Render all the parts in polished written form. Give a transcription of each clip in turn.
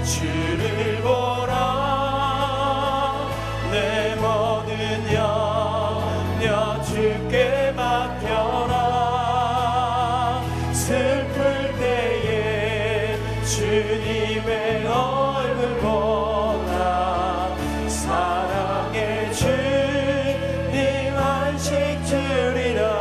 주를 보라. 내 모든 염려 주께 맡겨라. 슬플 때에 주님의 얼굴 보라. 사랑의 주님 안식 주리라.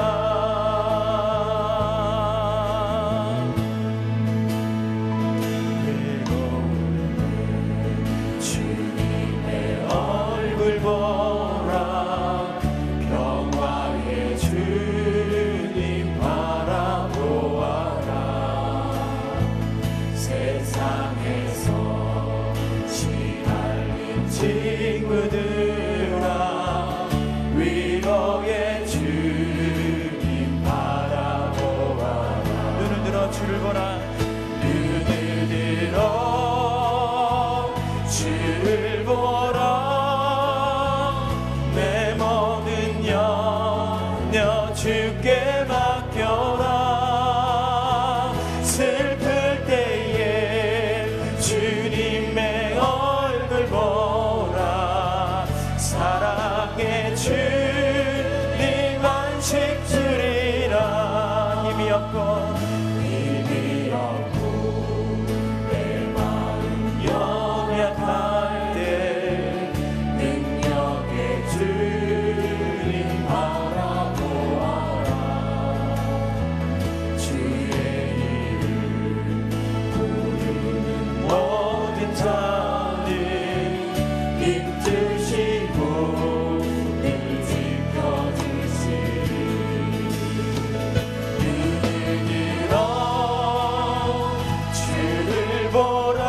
친구들아 위로의 주님 바라보아라. 눈을 들어 주를 보라. 눈을 들어 주를 보라. 내 모든 염려 주께 맡겨라. 슬플 때에 주님의 얼굴 보라. 사랑의 주님 안식 주리라. 힘이 없고 내 마음 연약할 때 능력의 주님 바라보아라. 주의 이름 부르는 모든 자들 힘드시고 늘 지켜주시리. 눈을 들어 주를 보라.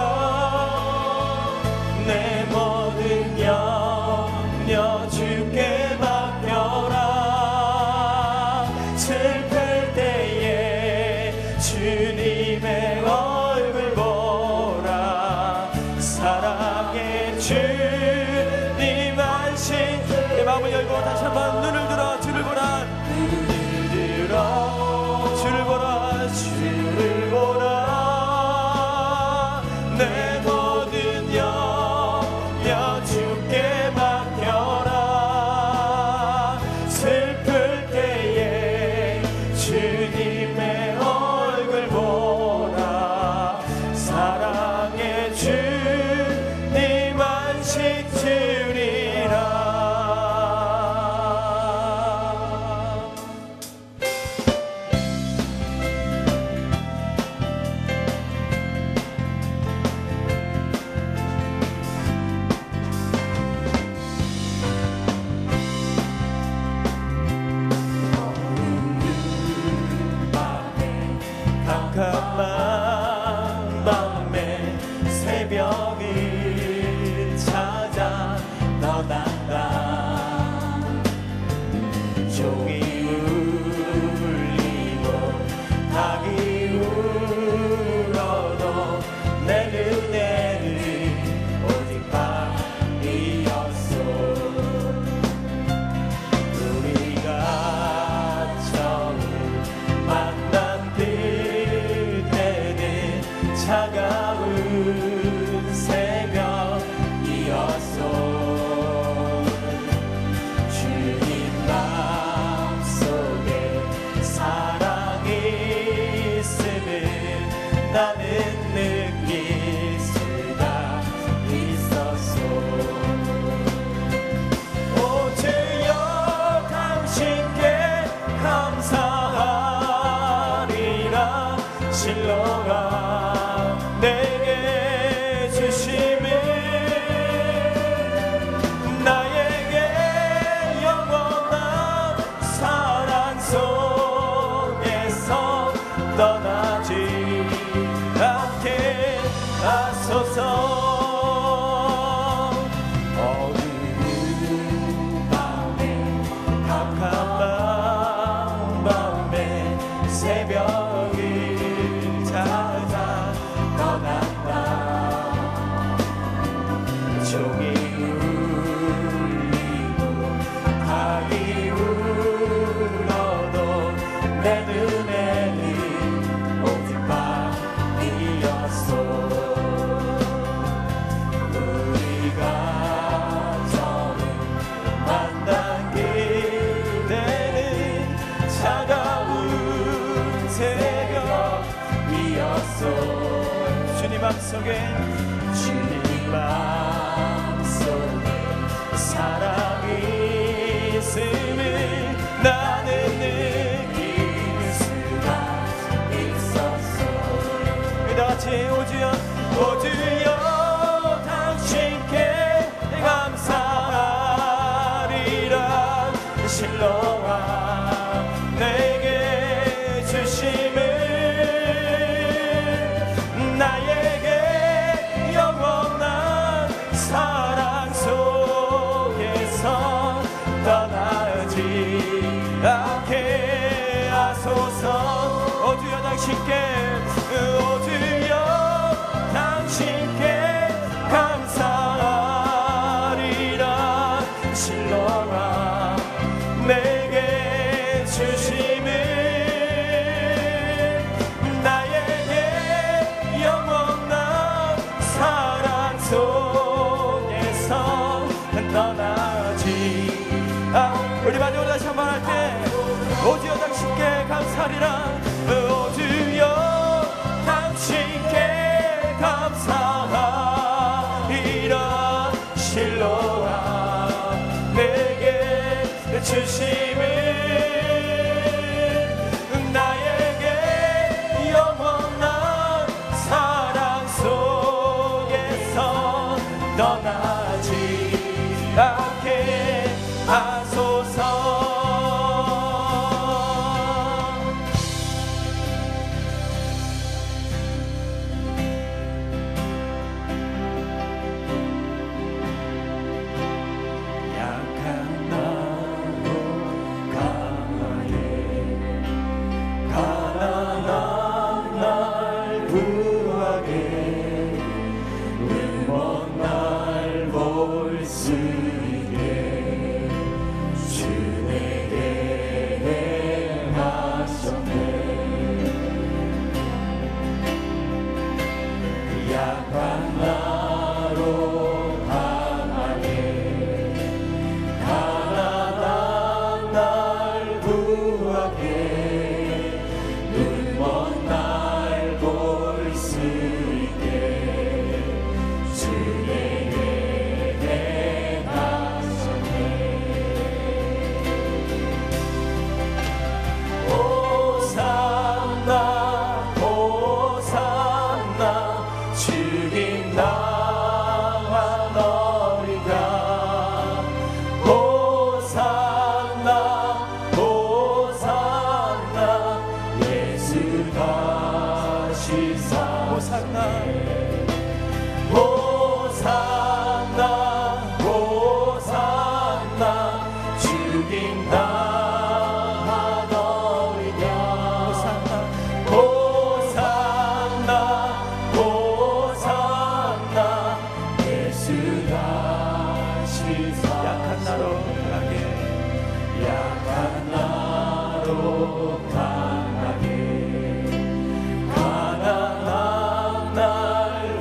내 모든 염려 주께 맡겨라. 슬플 때에 주님의 얼굴 보라. 사랑의 주님 안식. 내 마음을 열고 다시 한번 눈을 들어 주를 보라. 눈을 들어 주를 보라. 주를 보라. 내 모든 염려 주께 맡겨라. 슬플 때에 주님의 얼굴 보라. 사랑의 주님 안식 주리라. 사랑 속에서 떠나지 않게 하소서. 오주여 당신께 오주여 당신께 감사하리라. 실로가 내게 주심을 나에게 영원한 사랑 속에서 떠나지. 우리 마지막으로 다시 한번 할 때 오주여 당신께 감사하리라. 오주여 당신께 감사하리라. 실로가 내게 주심을 나에게 영원한 사랑 속에서 떠나지 않게 하소서. 약한 나로 강하게 가난한 날 구하게 눈먼 날 볼 수 있게 주 내게 행하셨네. 약한 나로 강하게 가난한 날 구하게 눈먼 날 볼 수 있게 주 내게 행하셨네. 호산나 호산나 죽임 당한 어린 양. 호산나 호산나 예수 다시 사오산나. 호산나 호산나 죽임 당한 어린 양. 호산나 호산나 예수 다시 사오산나. 약한 나로 강하게 약한 나로 강하게 가난한 날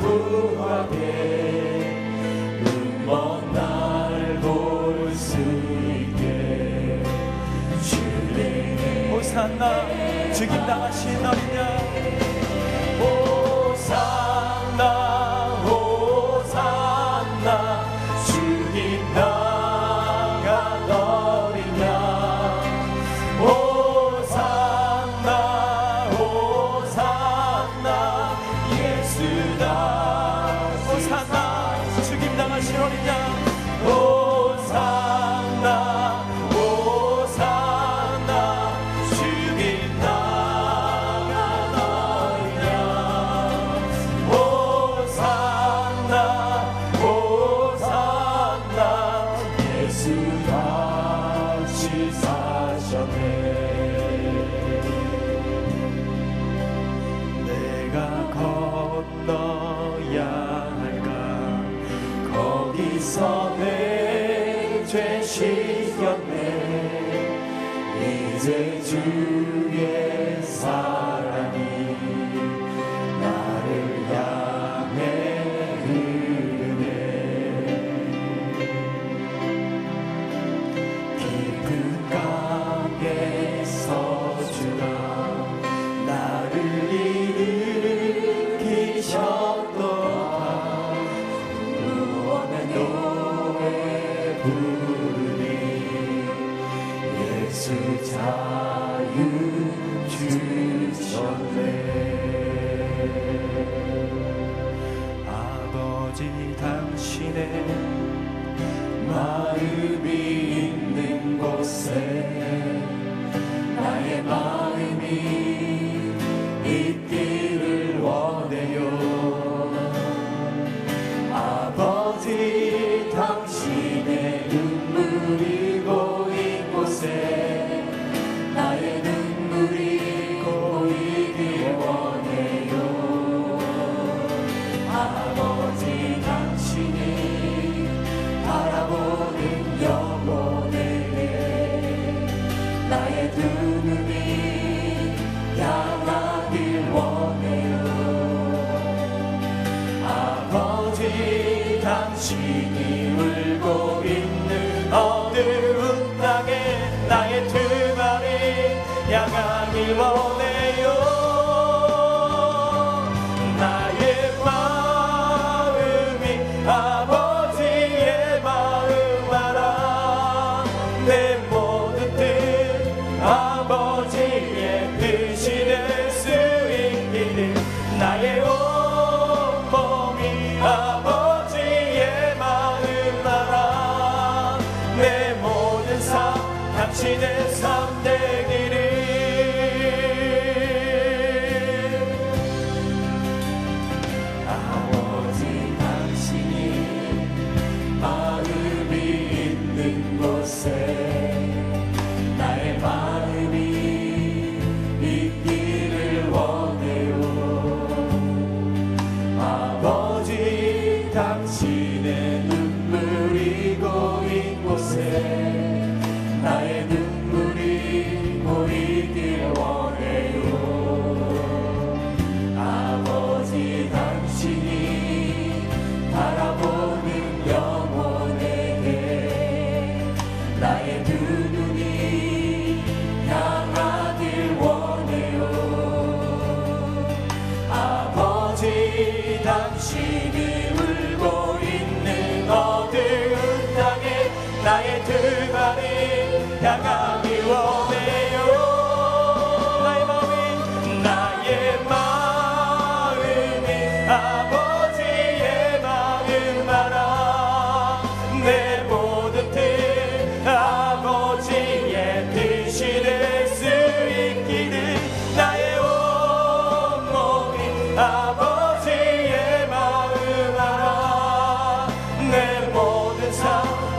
구하게 눈먼 날 볼 수 있게 주 내게 호산나 죽임 당하신 어린 양. 호산나 호산나 죽임 당한 어린 양. 호산나 호산나 예수다. 호산나 죽임 당하신 어린 양. 호산나 호산나 죽임 당한 어린 양. 호산나 호산나 예수 다시 사셨네. 내가 건너야 할까 거기서 내 죄 씻겼네. 이제 주의 사랑이 나를 향해 흐르네. 깊은 강에서 주가 나를 일으키셨도다. 구원의 노래 부르리. 예수 자유 주셨네. 아버지 당신의 마음이 있는 곳에 나의 마음이 있기를 원해요. 아버지 당신이 울고 있는 어두운 땅에 나의 두 발이 향하길 원해요. 나의 마음이 아버지의 마음 알아. 내 모든 뜻 아버지의 뜻이 될 수 있기를. 나의 온몸이 아버지의 마음 알아. 내 모든 삶 당신의 삶 되기를. 아버지 당신이 마음이 있는 곳에 나의 마음이 있기를 원해요. 아버지 당신의 눈물이 고인 곳에 나의 눈물이 보이길 원해요. 아버지 당신이 바라보는 영혼에게 나의 두 눈이 향하길 원해요. 아버지 당신이 울고 있는 어두운 땅에 나의 두 발이 향하길 원해요. 나의 마음이 아버지의 마음 알아. 내 모든 뜻 아버지의 뜻이 될 수 있기를. 나의 온몸이 아버지의 마음 알아. 내 모든 삶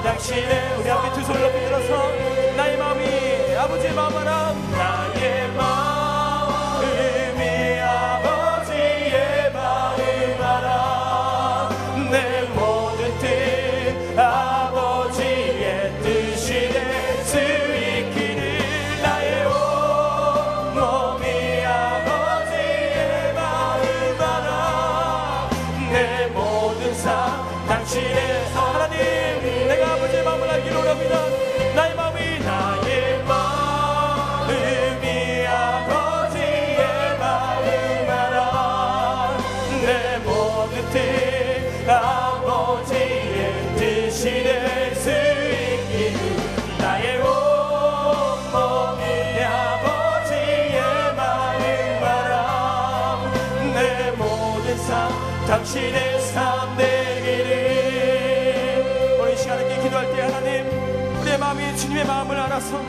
당신의. 우리 앞에 두 손을 높이 들어서 나의 마음이 아버지의 마음 알아. 나의 마음이 아버지의 마음 알아. 내 모든 뜻 아버지의 뜻이 될 수 있기를. 나의 온몸이 아버지의 마음 알아. 내 모든 삶 당신의. 하나님, 내가 아버지의 마음을 알기로 합니다. 나의 마음이 아버지의 마음 알아. 내 모든 뜻 아버지의 뜻이 될 수 있기를. 나의 온몸이 아버지의 마음 알아. 내 모든 삶 당신의 삶 되기를. 오늘 이 시간에 기도할 때 하나님, 우리의 마음이 주님의 마음을 알아서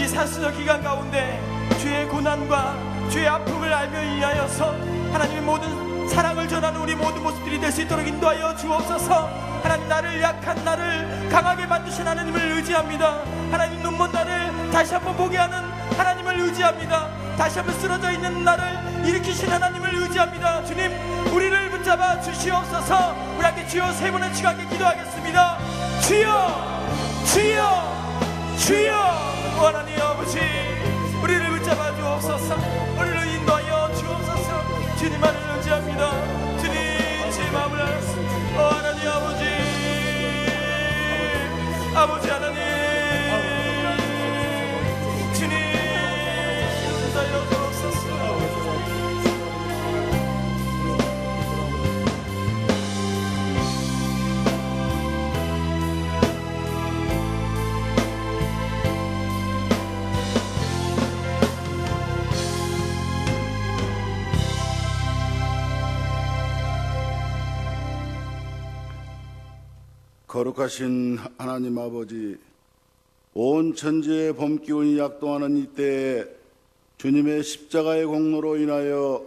이 사순절 기간 가운데 주의 고난과 주의 아픔을 알며 이하여서 하나님의 모든 사랑을 전하는 우리 모든 모습들이 될 수 있도록 인도하여 주옵소서. 하나님, 나를 약한 나를 강하게 만드신 하나님을 의지합니다. 하나님, 눈먼 나를 다시 한번 보게 하는 하나님을 의지합니다. 다시 한번 쓰러져 있는 나를 일으키신 하나님을 의지합니다. 주님, 우리를 붙잡아 주시옵소서. 우리 함께 주여 세 번의 지각에 기도하겠습니다. 주여, 주여, 주여. 하나님 아버지, 우리를 붙잡아 주옵소서. 우리를 인도하여 주옵소서. 주님만을 의지합니다. 주님, 제 마음을 알았습니다. 하나님 아버지, 아버지 하나님, 주님 인도하여 주옵소서. 거룩하신 하나님 아버지, 온 천지의 봄 기운이 약동하는 이때에 주님의 십자가의 공로로 인하여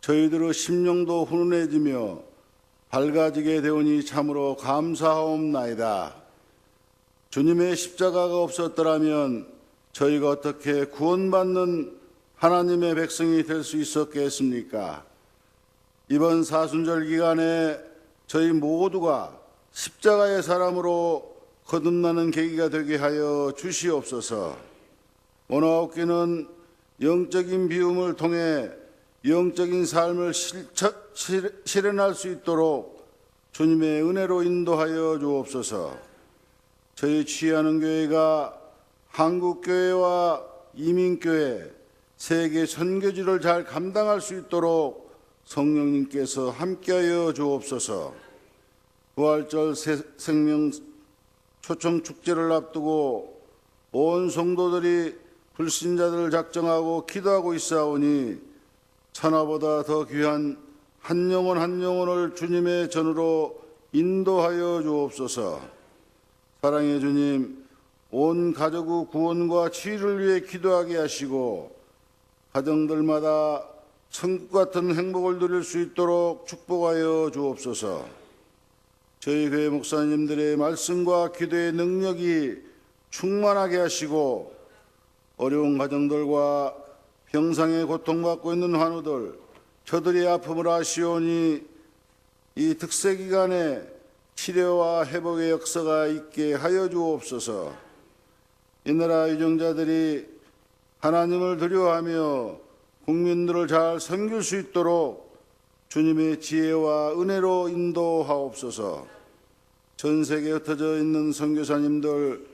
저희들의 심령도 훈훈해지며 밝아지게 되오니 참으로 감사하옵나이다. 주님의 십자가가 없었더라면 저희가 어떻게 구원받는 하나님의 백성이 될 수 있었겠습니까? 이번 사순절 기간에 저희 모두가 십자가의 사람으로 거듭나는 계기가 되게 하여 주시옵소서. 오늘 아홉기는 영적인 비움을 통해 영적인 삶을 실현할 수 있도록 주님의 은혜로 인도하여 주옵소서. 저희 취하는 교회가 한국교회와 이민교회, 세계 선교지를 잘 감당할 수 있도록 성령님께서 함께하여 주옵소서. 부활절 생명 초청 축제를 앞두고 온 성도들이 불신자들을 작정하고 기도하고 있사오니 천하보다 더 귀한 한 영혼 한 영혼을 주님의 전으로 인도하여 주옵소서. 사랑의 주님, 온 가족의 구원과 치유를 위해 기도하게 하시고 가정들마다 천국 같은 행복을 누릴 수 있도록 축복하여 주옵소서. 저희 교회 목사님들의 말씀과 기도의 능력이 충만하게 하시고 어려운 가정들과 병상에 고통받고 있는 환우들, 저들의 아픔을 아시오니 이 특세 기간에 치료와 회복의 역사가 있게 하여 주옵소서. 이 나라 유정자들이 하나님을 두려워하며 국민들을 잘 섬길 수 있도록 주님의 지혜와 은혜로 인도하옵소서. 전 세계에 흩어져 있는 선교사님들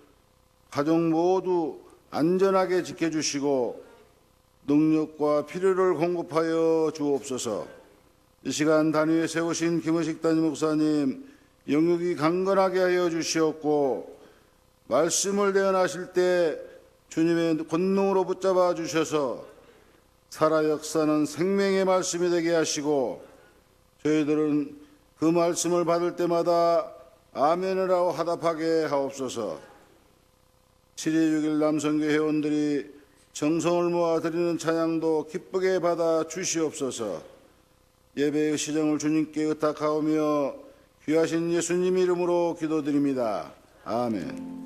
가족 모두 안전하게 지켜주시고 능력과 필요를 공급하여 주옵소서. 이 시간 단위에 세우신 김의식 담임 목사님 영육이 강건하게 하여 주시옵고 말씀을 대언하실 때 주님의 권능으로 붙잡아 주셔서 살아 역사는 생명의 말씀이 되게 하시고 저희들은 그 말씀을 받을 때마다 아멘이라고 화답하게 하옵소서. 7일 6일 남성교 회원들이 정성을 모아 드리는 찬양도 기쁘게 받아 주시옵소서. 예배의 시정을 주님께 의탁하오며 귀하신 예수님 이름으로 기도드립니다. 아멘.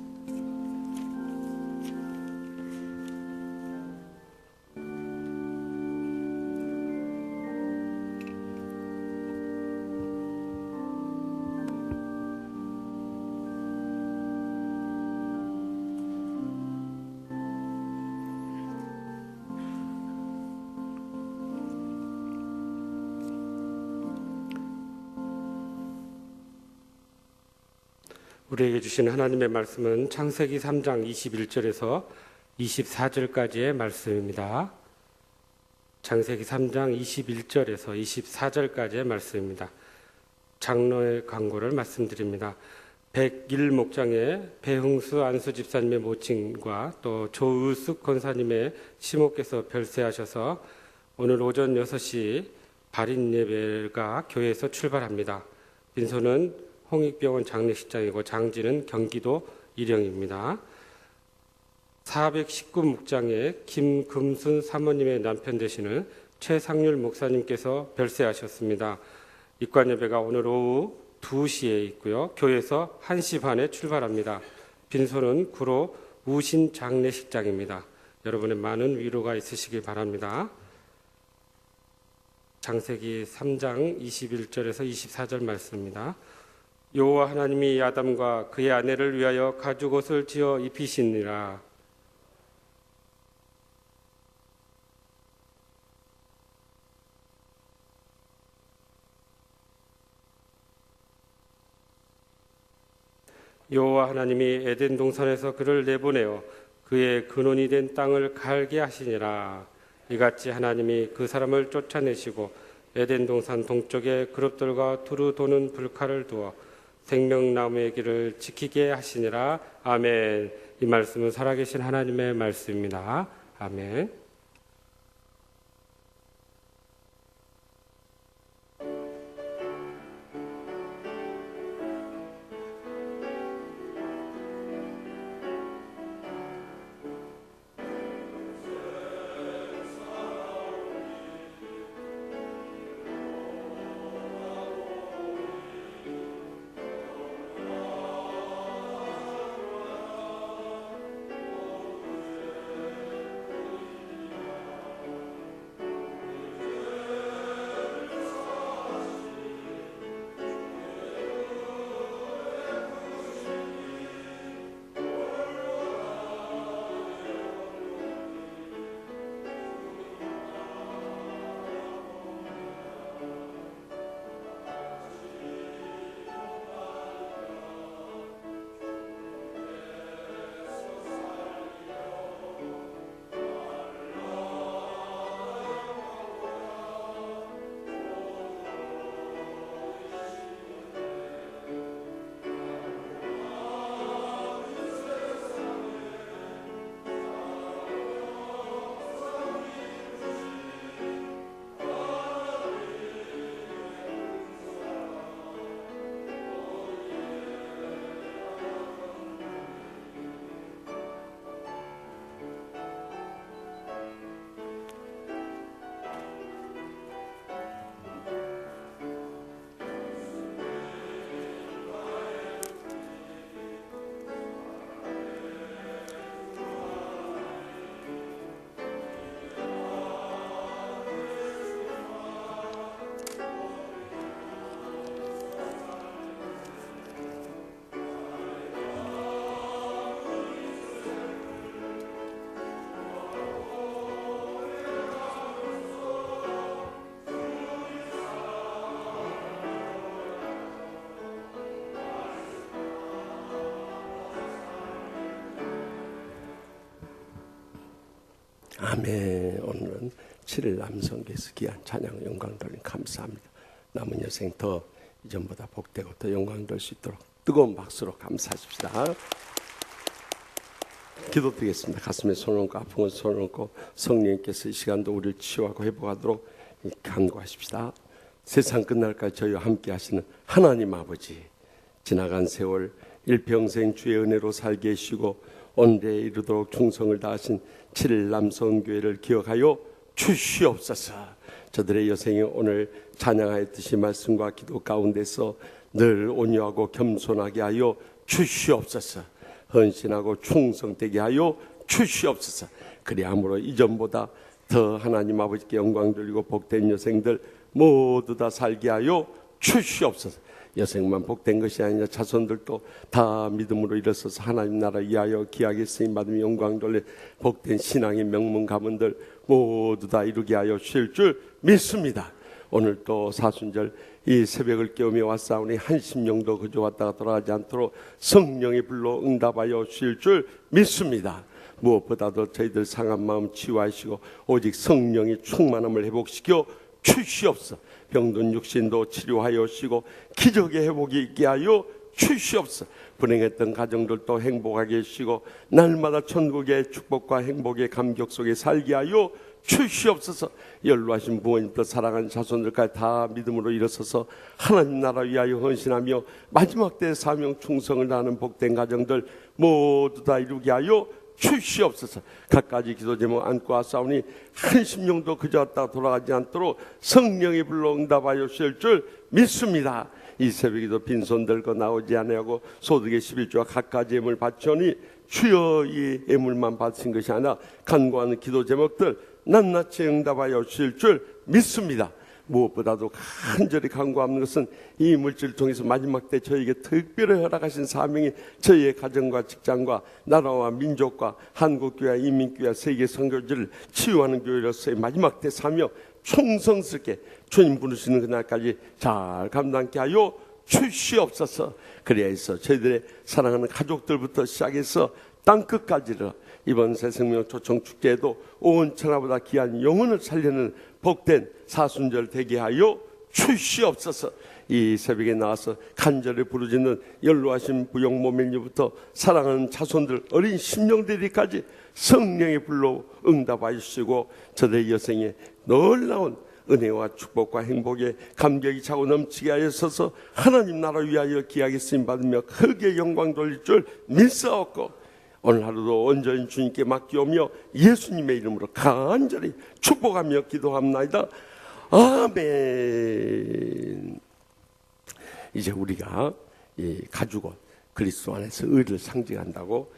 우리에게 주신 하나님의 말씀은 창세기 3장 21절에서 24절까지의 말씀입니다. 창세기 3장 21절에서 24절까지의 말씀입니다. 장로의 광고를 말씀드립니다. 101목장의 배흥수 안수 집사님의 모친과 또 조의숙 권사님의 시모께서 별세하셔서 오늘 오전 6시 발인 예배가 교회에서 출발합니다. 빈소는 홍익병원 장례식장이고 장지는 경기도 일영입니다. 419목장의 김금순 사모님의 남편 되시는 최상률 목사님께서 별세하셨습니다. 입관 예배가 오늘 오후 2시에 있고요. 교회에서 1시 반에 출발합니다. 빈소는 구로 우신 장례식장입니다. 여러분의 많은 위로가 있으시길 바랍니다. 창세기 3장 21절에서 24절 말씀입니다. 여호와 하나님이 아담과 그의 아내를 위하여 가죽옷을 지어 입히시니라. 여호와 하나님이 에덴 동산에서 그를 내보내어 그의 근원이 된 땅을 갈게 하시니라. 이같이 하나님이 그 사람을 쫓아내시고 에덴 동산 동쪽에 그룹들과 두루 도는 불칼을 두어 생명나무의 길을 지키게 하시니라. 아멘. 이 말씀은 살아계신 하나님의 말씀입니다. 아멘. 아멘. 오늘은 7일 남성교에서 귀한 찬양 영광 돌림 감사합니다. 남은 여생 더 이전보다 복되고 더 영광 돌 수 있도록 뜨거운 박수로 감사하십시다. 기도드리겠습니다. 가슴에 손을 얹고 아픈 건 손을 얹고 성령님께서 이 시간도 우리를 치유하고 회복하도록 간구하십시다. 세상 끝날까지 저희와 함께 하시는 하나님 아버지, 지나간 세월 일평생 주의 은혜로 살게 해주시고 온대에 이르도록 충성을 다하신 7일 남성교회를 기억하여 주시옵소서. 저들의 여생이 오늘 찬양하였듯이 말씀과 기도 가운데서 늘 온유하고 겸손하게 하여 주시옵소서. 헌신하고 충성되게 하여 주시옵소서. 그리함으로 이전보다 더 하나님 아버지께 영광 돌리고 복된 여생들 모두 다 살게 하여 주시옵소서. 여생만 복된 것이 아니라 자손들도 다 믿음으로 일어서서 하나님 나라 위하여 귀하게 쓰임받으며 영광 돌려 복된 신앙의 명문 가문들 모두 다 이루게 하여 주실 줄 믿습니다. 오늘 또 사순절 이 새벽을 깨우며 왔사오니 한 심령도 그저 왔다가 돌아가지 않도록 성령의 불로 응답하여 주실 줄 믿습니다. 무엇보다도 저희들 상한 마음 치유하시고 오직 성령의 충만함을 회복시켜 주시옵소서. 병든 육신도 치료하여 주시고 기적의 회복이 있게 하여 주시옵소서. 불행했던 가정들도 행복하게 해주시고 날마다 천국의 축복과 행복의 감격 속에 살게 하여 주시옵소서. 연로하신 부모님들 사랑하는 자손들까지 다 믿음으로 일어서서 하나님 나라 위하여 헌신하며 마지막 때 사명 충성을 다하는 복된 가정들 모두 다 이루게 하여 주시옵소서. 각가지 기도 제목 안고 왔사오니 한 심령도 그저 왔다가 돌아가지 않도록 성령의 불로 응답하여 주실 줄 믿습니다. 이 새벽에도 빈손 들고 나오지 아니하고 소득의 11조와 각가지 예물 바치오니 주여 이 예물만 바친 것이 아니라 간구하는 기도 제목들 낱낱이 응답하여 주실 줄 믿습니다. 무엇보다도 간절히 간구하는 것은 이 물질을 통해서 마지막 때 저에게 특별히 허락하신 사명이 저희의 가정과 직장과 나라와 민족과 한국교회와 이민교회와 세계 선교지를 치유하는 교회로서의 마지막 때 사명 충성스럽게 주님 부르시는 그날까지 잘 감당케 하여 주시옵소서. 그래야해서 저희들의 사랑하는 가족들부터 시작해서 땅끝까지를 이번 새생명 초청 축제에도 온 천하보다 귀한 영혼을 살리는 복된 사순절 되게 하여 주시옵소서. 이 새벽에 나와서 간절히 부르짖는 연로하신 부영 모멜리부터 사랑하는 자손들 어린 심령들이까지 성령의 불로 응답하여 주시고 저들의 여생에 놀라운 은혜와 축복과 행복에 감격이 차고 넘치게 하여서 하나님 나라 위하여 귀하게 쓰임받으며 크게 영광 돌릴 줄 믿사옵고 오늘 하루도 온전히 주님께 맡기오며 예수님의 이름으로 간절히 축복하며 기도합나이다. 아멘. 이제 우리가 이 가죽옷 그리스도 안에서 의를 상징한다고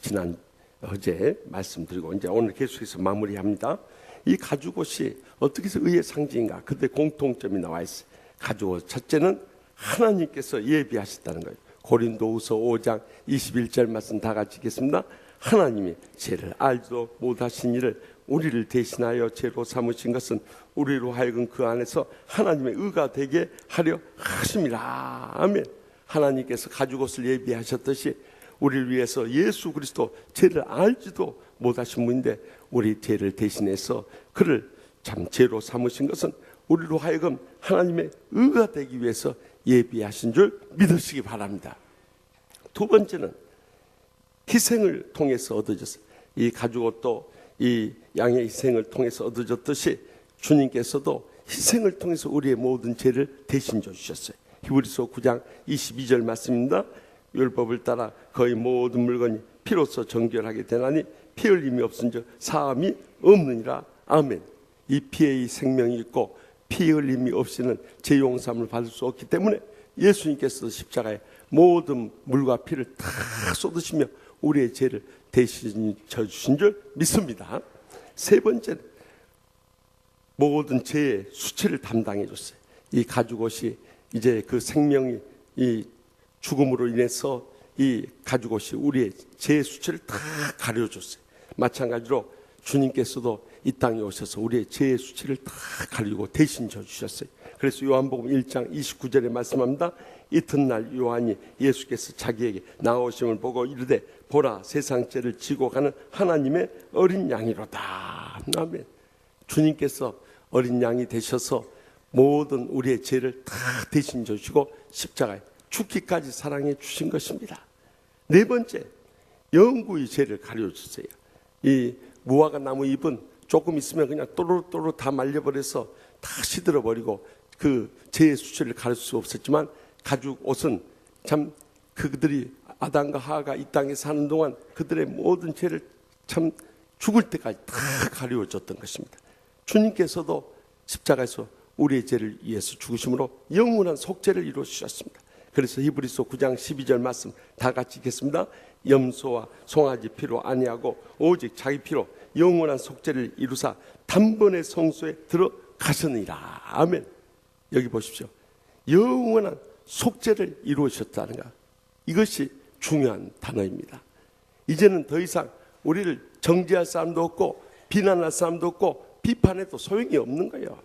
지난 어제 말씀드리고 이제 오늘 계속해서 마무리합니다. 이 가죽옷이 어떻게 해서 의의 상징인가? 그때 공통점이 나와 있어요. 가죽옷 첫째는 하나님께서 예비하셨다는 거예요. 고린도후서 5장 21절 말씀 다 같이 읽겠습니다. 하나님이 죄를 알지도 못하신 이를 우리를 대신하여 죄로 삼으신 것은 우리로 하여금 그 안에서 하나님의 의가 되게 하려 하심이라. 아멘. 하나님께서 가죽옷을 예비하셨듯이 우리를 위해서 예수 그리스도 죄를 알지도 못하신 분인데 우리 죄를 대신해서 그를 참 죄로 삼으신 것은 우리로 하여금 하나님의 의가 되기 위해서 예비하신 줄 믿으시기 바랍니다. 두 번째는 희생을 통해서 얻어졌어요. 이 가죽옷도 이 양의 희생을 통해서 얻어졌듯이 주님께서도 희생을 통해서 우리의 모든 죄를 대신 주셨어요. 히브리서 9장 22절 말씀입니다. 율법을 따라 거의 모든 물건이 피로써 정결하게 되나니 피 흘림이 없은즉 사함이 없느니라. 아멘. 이 피에 생명이 있고 피 흘림이 없이는 죄 용서함을 받을 수 없기 때문에 예수님께서 십자가에 모든 물과 피를 다 쏟으시며 우리의 죄를 대신 져주신 줄 믿습니다. 세 번째는 모든 죄의 수치를 담당해 줬어요. 이 가죽옷이 이제 그 생명이 이 죽음으로 인해서 이 가죽옷이 우리의 죄의 수치를 다 가려줬어요. 마찬가지로 주님께서도 이 땅에 오셔서 우리의 죄의 수치를 다 가리고 대신 져주셨어요. 그래서 요한복음 1장 29절에 말씀합니다. 이튿날 요한이 예수께서 자기에게 나오심을 보고 이르되 보라 세상 죄를 지고 가는 하나님의 어린 양이로다. 아멘. 주님께서 어린 양이 되셔서 모든 우리의 죄를 다 대신 져주시고 십자가에 죽기까지 사랑해 주신 것입니다. 네 번째, 영구히 죄를 가려주세요. 이 무화과 나무 잎은 조금 있으면 그냥 또르르 다 말려버려서 다 시들어버리고 그 죄의 수치를 가릴 수 없었지만 가죽 옷은 참 그들이 아담과 하와가 이 땅에 사는 동안 그들의 모든 죄를 참 죽을 때까지 다 가려줬던 것입니다. 주님께서도 십자가에서 우리의 죄를 위해서 죽으심으로 영원한 속죄를 이루어 주셨습니다. 그래서 히브리서 9장 12절 말씀 다 같이 읽겠습니다. 염소와 송아지 피로 아니하고 오직 자기 피로 영원한 속죄를 이루사 단번에 성소에 들어가셨느니라. 아멘. 여기 보십시오. 영원한 속죄를 이루셨다는 것, 이것이 중요한 단어입니다. 이제는 더 이상 우리를 정죄할 사람도 없고 비난할 사람도 없고 비판해도 소용이 없는 거예요.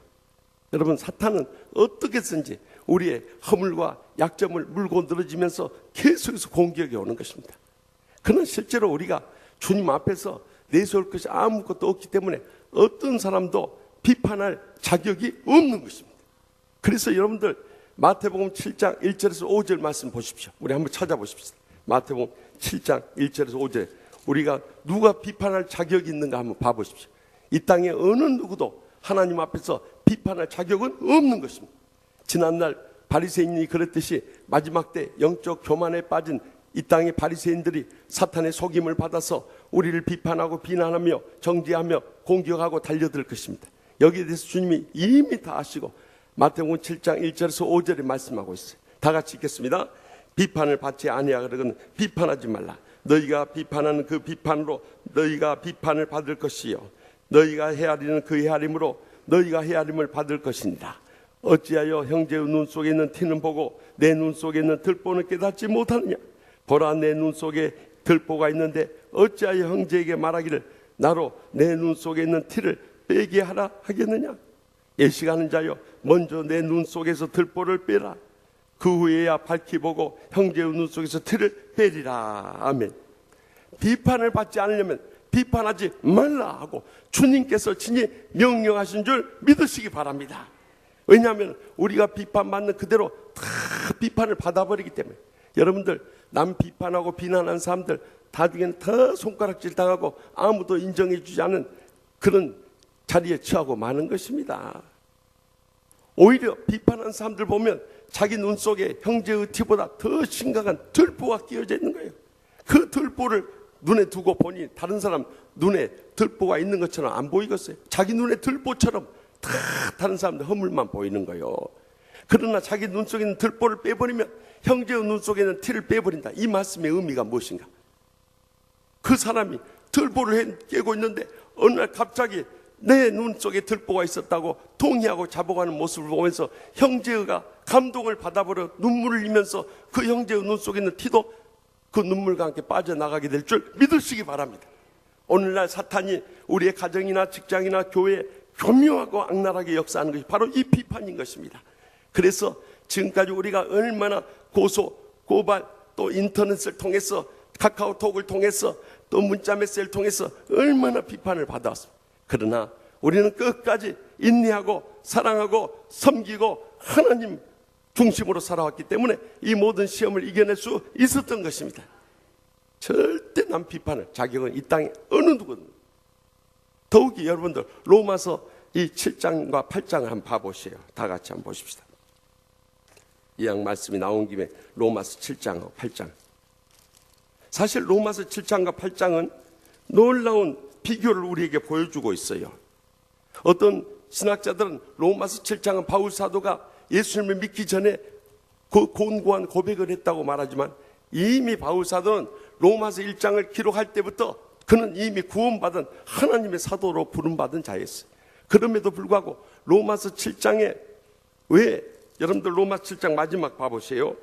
여러분, 사탄은 어떻게든지 우리의 허물과 약점을 물고 늘어지면서 계속해서 공격이 오는 것입니다. 그러나 실제로 우리가 주님 앞에서 내세울 것이 아무것도 없기 때문에 어떤 사람도 비판할 자격이 없는 것입니다. 그래서 여러분들 마태복음 7장 1절에서 5절 말씀 보십시오. 우리 한번 찾아보십시오. 마태복음 7장 1절에서 5절, 우리가 누가 비판할 자격이 있는가 한번 봐보십시오. 이 땅에 어느 누구도 하나님 앞에서 비판할 자격은 없는 것입니다. 지난날 바리새인이 그랬듯이 마지막 때 영적 교만에 빠진 이 땅의 바리새인들이 사탄의 속임을 받아서 우리를 비판하고 비난하며 정죄하며 공격하고 달려들 것입니다. 여기에 대해서 주님이 이미 다 아시고 마태복음 7장 1절에서 5절에 말씀하고 있어요. 다 같이 읽겠습니다. 비판을 받지 아니하거든 비판하지 말라. 너희가 비판하는 그 비판으로 너희가 비판을 받을 것이요 너희가 헤아리는 그 헤아림으로 너희가 헤아림을 받을 것이니라. 어찌하여 형제의 눈 속에 있는 티는 보고 내 눈 속에 있는 들보는 깨닫지 못하느냐. 보라, 내 눈 속에 들보가 있는데 어찌하여 형제에게 말하기를 나로 내 눈 속에 있는 티를 빼게 하라 하겠느냐. 예식하는 자여, 먼저 내 눈 속에서 들보를 빼라. 그 후에야 밝히 보고 형제의 눈 속에서 티를 빼리라. 아멘. 비판을 받지 않으려면 비판하지 말라 하고 주님께서 친히 명령하신 줄 믿으시기 바랍니다. 왜냐하면 우리가 비판받는 그대로 다 비판을 받아버리기 때문에. 여러분들, 남 비판하고 비난하는 사람들 나중에는 더 손가락질 당하고 아무도 인정해 주지 않은 그런 자리에 처하고 마는 것입니다. 오히려 비판하는 사람들 보면 자기 눈 속에 형제의 티보다 더 심각한 들보가 끼어져 있는 거예요. 그 들보를 눈에 두고 보니 다른 사람 눈에 들보가 있는 것처럼 안 보이겠어요? 자기 눈에 들보처럼 다 다른 사람들 허물만 보이는 거예요. 그러나 자기 눈 속에 있는 들보를 빼버리면 형제의 눈 속에 있는 티를 빼버린다. 이 말씀의 의미가 무엇인가? 그 사람이 들보를 깨고 있는데 어느 날 갑자기 내 눈 속에 들보가 있었다고 동의하고 자복하는 모습을 보면서 형제가 감동을 받아버려 눈물을 흘리면서 그 형제의 눈 속에 있는 티도 그 눈물과 함께 빠져나가게 될 줄 믿으시기 바랍니다. 오늘날 사탄이 우리의 가정이나 직장이나 교회에 교묘하고 악랄하게 역사하는 것이 바로 이 비판인 것입니다. 그래서 지금까지 우리가 얼마나 고소, 고발, 또 인터넷을 통해서 카카오톡을 통해서 또 문자 메시지를 통해서 얼마나 비판을 받아왔습니다. 그러나 우리는 끝까지 인내하고 사랑하고 섬기고 하나님 중심으로 살아왔기 때문에 이 모든 시험을 이겨낼 수 있었던 것입니다. 절대 남 비판을 자격은 이 땅에 어느 누구든. 더욱이 여러분들 로마서 이 7장과 8장을 한번 봐보세요. 다 같이 한번 보십시다. 이양 말씀이 나온 김에 로마서 7장하고 8장. 사실 로마서 7장과 8장은 놀라운 비교를 우리에게 보여주고 있어요. 어떤 신학자들은 로마서 7장은 바울 사도가 예수님을 믿기 전에 곤고한 고백을 했다고 말하지만 이미 바울 사도는 로마서 1장을 기록할 때부터 그는 이미 구원받은 하나님의 사도로 부름받은 자였어요. 그럼에도 불구하고 로마서 7장에 왜 여러분들 로마서 7장 마지막 봐보세요.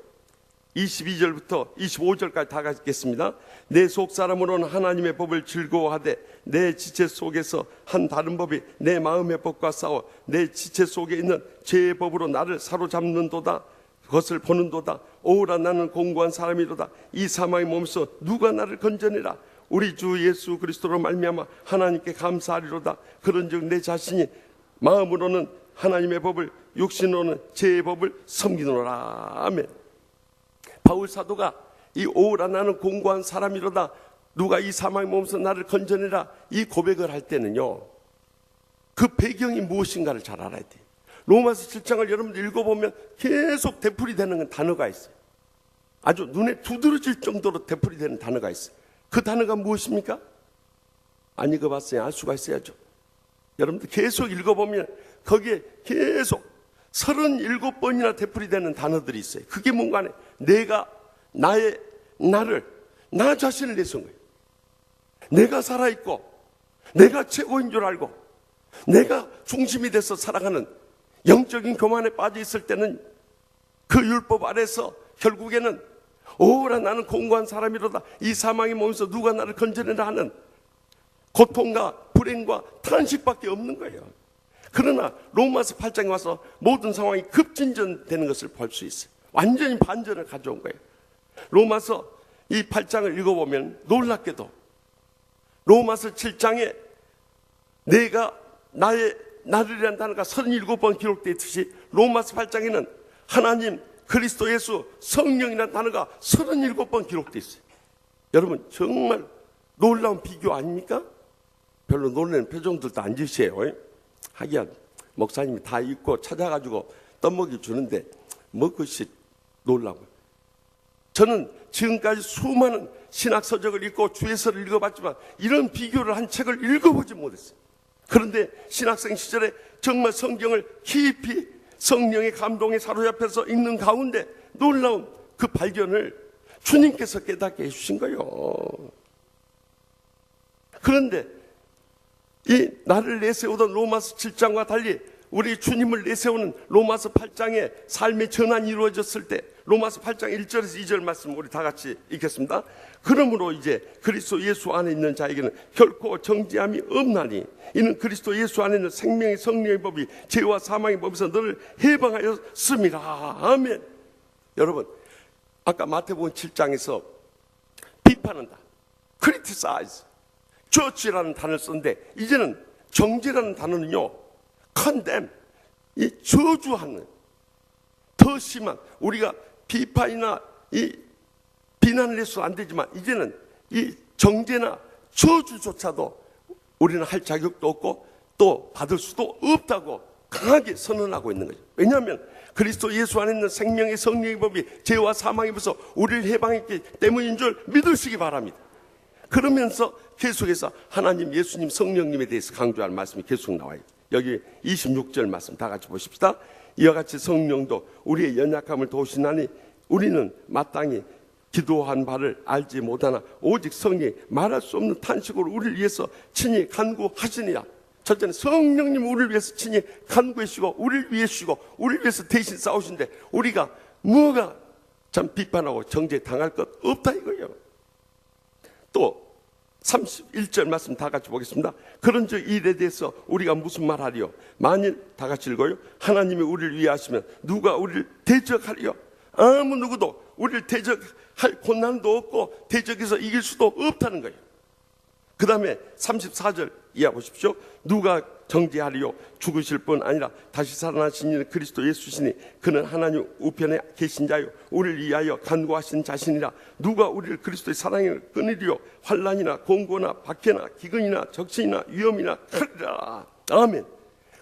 22절부터 25절까지 다 같겠습니다. 내 속사람으로는 하나님의 법을 즐거워하되 내 지체 속에서 한 다른 법이 내 마음의 법과 싸워 내 지체 속에 있는 죄의 법으로 나를 사로잡는도다. 그것을 보는도다. 오라 나는 공고한 사람이로다. 이 사망의 몸에서 누가 나를 건져내라. 우리 주 예수 그리스도로 말미암아 하나님께 감사하리로다. 그런즉 내 자신이 마음으로는 하나님의 법을 육신으로는 죄의 법을 섬기노라. 아멘. 바울 사도가 이 오라 나는 공고한 사람이로다. 누가 이 사망의 몸에서 나를 건져내라. 이 고백을 할 때는요, 그 배경이 무엇인가를 잘 알아야 돼요. 로마서 7장을 여러분들 읽어보면 계속 되풀이되는 단어가 있어요. 아주 눈에 두드러질 정도로 되풀이되는 단어가 있어요. 그 단어가 무엇입니까? 안 읽어봤어요. 알 수가 있어야죠. 여러분들 계속 읽어보면 거기에 계속 37번이나 되풀이되는 단어들이 있어요. 그게 뭔가 하네. 내가 나 자신을 내세운 거예요. 내가 살아있고 내가 최고인 줄 알고 내가 중심이 돼서 살아가는 영적인 교만에 빠져 있을 때는 그 율법 아래서 결국에는 오라 나는 공고한 사람이로다. 이 사망의 몸에서 누가 나를 건져내라 하는 고통과 불행과 탄식밖에 없는 거예요. 그러나 로마서 8장에 와서 모든 상황이 급진전되는 것을 볼 수 있어요. 완전히 반전을 가져온 거예요. 로마서 이 8장을 읽어보면 놀랍게도 로마서 7장에 내가 나를이라는 단어가 37번 기록되어 있듯이 로마서 8장에는 하나님, 그리스도 예수, 성령이라는 단어가 37번 기록되어 있어요. 여러분 정말 놀라운 비교 아닙니까? 별로 놀라는 표정들도 안 지으세요. 하기야 목사님이 다 읽고 찾아가지고 떠먹이 주는데 뭐 그것이 놀라고요. 저는 지금까지 수많은 신학서적을 읽고 주예서를 읽어봤지만 이런 비교를 한 책을 읽어보지 못했어요. 그런데 신학생 시절에 정말 성경을 깊이 성령의 감동에 사로잡혀서 읽는 가운데 놀라운 그 발견을 주님께서 깨닫게 해주신 거예요. 그런데 이 나를 내세우던 로마서 7장과 달리 우리 주님을 내세우는 로마서 8장의 삶의 전환이 이루어졌을 때 로마서 8장 1절에서 2절 말씀 우리 다 같이 읽겠습니다. 그러므로 이제 그리스도 예수 안에 있는 자에게는 결코 정죄함이 없나니 이는 그리스도 예수 안에 있는 생명의 성령의 법이 죄와 사망의 법에서 너를 해방하였음이라. 아멘. 여러분 아까 마태복음 7장에서 비판한다, criticize, judge라는 단어를 썼는데 이제는 정죄라는 단어는요, condemn, 이 저주하는, 더 심한, 우리가 비판이나 이 비난을 해서 안 되지만 이제는 이 정죄나 저주조차도 우리는 할 자격도 없고 또 받을 수도 없다고 강하게 선언하고 있는 거죠. 왜냐하면 그리스도 예수 안에 있는 생명의 성령의 법이 죄와 사망의 법에서 우리를 해방했기 때문인 줄 믿으시기 바랍니다. 그러면서 계속해서 하나님, 예수님, 성령님에 대해서 강조하는 말씀이 계속 나와요. 여기 26절 말씀 다 같이 보십시다. 이와 같이 성령도 우리의 연약함을 도우시나니 우리는 마땅히 기도한 바를 알지 못하나 오직 성령이 말할 수 없는 탄식으로 우리를 위해서 친히 간구하시니라. 첫째는 성령님 우리를 위해서 친히 간구해 주시고 우리를 위해 주시고 우리를 위해서 대신 싸우신데 우리가 뭐가 참 비판하고 정죄 당할 것 없다 이거예요. 또 31절 말씀 다 같이 보겠습니다. 그런즉 이 일에 대해서 우리가 무슨 말하리요? 만일 다 같이 읽어요. 하나님이 우리를 위해 하시면 누가 우리를 대적하리요? 아무 누구도 우리를 대적할 권한도 없고 대적해서 이길 수도 없다는 거예요. 그 다음에 34절 이해 보십시오. 누가 정죄하리요? 죽으실 뿐 아니라 다시 살아나신 이는 그리스도 예수시니 그는 하나님 우편에 계신 자요 우리를 위하여 간구하신 자신이라. 누가 우리를 그리스도의 사랑에 끊으리요? 환난이나 공고나 박해나 기근이나 적신이나 위험이나 칼이라. 아멘.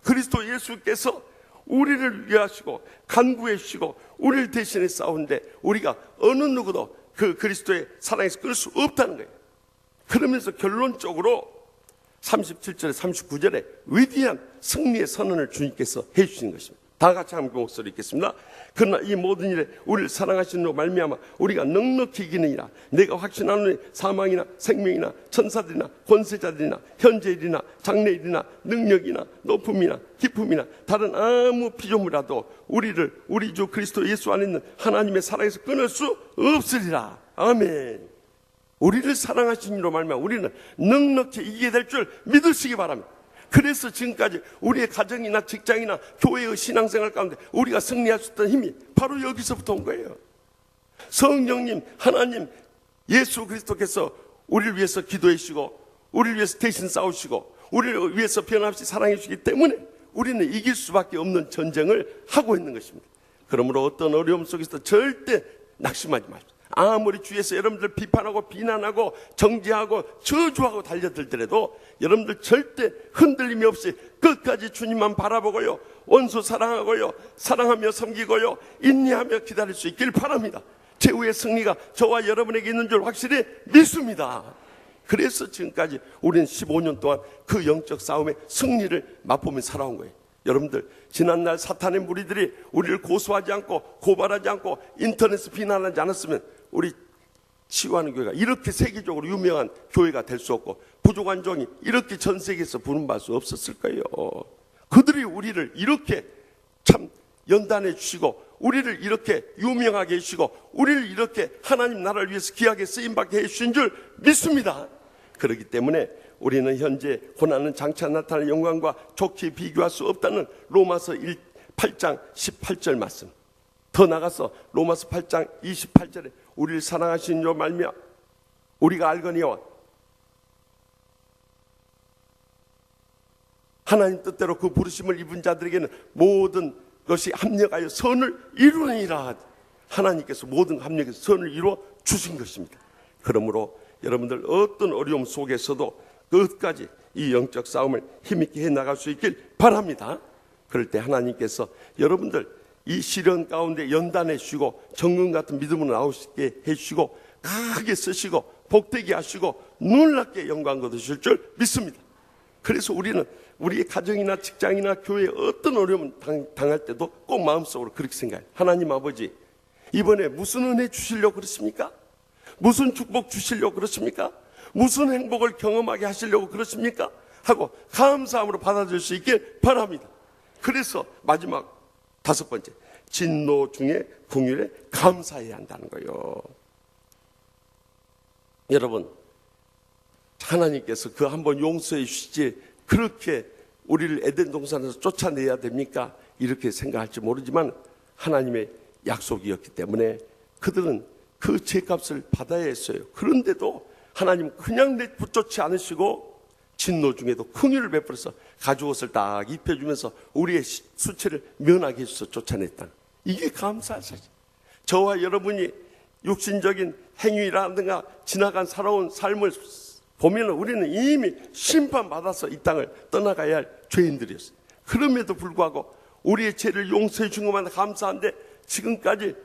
그리스도 예수께서 우리를 위하시고 간구해 주시고 우리를 대신해 싸우는데 우리가 어느 누구도 그 그리스도의 사랑에서 끊을 수 없다는 거예요. 그러면서 결론적으로 37절에 39절에 위대한 승리의 선언을 주님께서 해주시는 것입니다. 다 같이 함께 목소리 읽겠습니다. 그러나 이 모든 일에 우리를 사랑하시는 로 말미암아 우리가 넉넉히 이기느니라. 내가 확신하노니 사망이나 생명이나 천사들이나 권세자들이나 현재일이나 장래일이나 능력이나 높음이나 깊음이나 다른 아무 피조물이라도 우리를 우리 주 그리스도 예수 안에 있는 하나님의 사랑에서 끊을 수 없으리라. 아멘. 우리를 사랑하신 이로 말미암아 우리는 넉넉히 이기게 될 줄 믿으시기 바랍니다. 그래서 지금까지 우리의 가정이나 직장이나 교회의 신앙생활 가운데 우리가 승리할 수 있던 힘이 바로 여기서부터 온 거예요. 성령님, 하나님, 예수 그리스도께서 우리를 위해서 기도해 주시고 우리를 위해서 대신 싸우시고 우리를 위해서 변함없이 사랑해 주시기 때문에 우리는 이길 수밖에 없는 전쟁을 하고 있는 것입니다. 그러므로 어떤 어려움 속에서 절대 낙심하지 마십시오. 아무리 주위에서 여러분들 비판하고 비난하고 정죄하고 저주하고 달려들더라도 여러분들 절대 흔들림이 없이 끝까지 주님만 바라보고요, 원수 사랑하고요, 사랑하며 섬기고요, 인내하며 기다릴 수 있길 바랍니다. 최후의 승리가 저와 여러분에게 있는 줄 확실히 믿습니다. 그래서 지금까지 우리는 15년 동안 그 영적 싸움의 승리를 맛보며 살아온 거예요. 여러분들, 지난날 사탄의 무리들이 우리를 고소하지 않고 고발하지 않고 인터넷에 비난하지 않았으면 우리 치유하는 교회가 이렇게 세계적으로 유명한 교회가 될 수 없고 부족한 종이 이렇게 전 세계에서 부름받을 수 없었을 거예요. 그들이 우리를 이렇게 참 연단해 주시고 우리를 이렇게 유명하게 해주시고 우리를 이렇게 하나님 나라를 위해서 귀하게 쓰임받게 해주신 줄 믿습니다. 그렇기 때문에 우리는 현재 고난은 장차 나타날 영광과 좋게 비교할 수 없다는 로마서 8장 18절 말씀, 더 나가서 로마서 8장 28절에 우리를 사랑하신 줄 말미암아 우리가 알거니와 하나님 뜻대로 그 부르심을 입은 자들에게는 모든 것이 합력하여 선을 이루느니라. 하나님께서 모든 합력해서 선을 이루어 주신 것입니다. 그러므로 여러분들 어떤 어려움 속에서도 끝까지 이 영적 싸움을 힘있게 해나갈 수 있길 바랍니다. 그럴 때 하나님께서 여러분들 이 시련 가운데 연단해 주시고 정금 같은 믿음으로 나오시게 해주시고 크게 쓰시고 복되게 하시고 놀랍게 영광 거두실 줄 믿습니다. 그래서 우리는 우리의 가정이나 직장이나 교회에 어떤 어려움을 당할 때도 꼭 마음속으로 그렇게 생각해요. 하나님 아버지, 이번에 무슨 은혜 주시려고 그러십니까? 무슨 축복 주시려고 그러십니까? 무슨 행복을 경험하게 하시려고 그러십니까? 하고 감사함으로 받아들일 수 있길 바랍니다. 그래서 마지막 5번째, 진노 중에 긍휼에 감사해야 한다는 거예요. 여러분, 하나님께서 그 한번 용서해 주시지 그렇게 우리를 에덴 동산에서 쫓아내야 됩니까? 이렇게 생각할지 모르지만 하나님의 약속이었기 때문에 그들은 그 죄값을 받아야 했어요. 그런데도 하나님 그냥 내쫓지 않으시고 진노 중에도 긍휼을 베풀어서 가죽옷을 딱 입혀주면서 우리의 수치를 면하게 해줘서 쫓아냈다. 이게 감사한 사실. 저와 여러분이 육신적인 행위라든가 지나간 살아온 삶을 보면 우리는 이미 심판받아서 이 땅을 떠나가야 할 죄인들이었어요. 그럼에도 불구하고 우리의 죄를 용서해 준 것만 감사한데 지금까지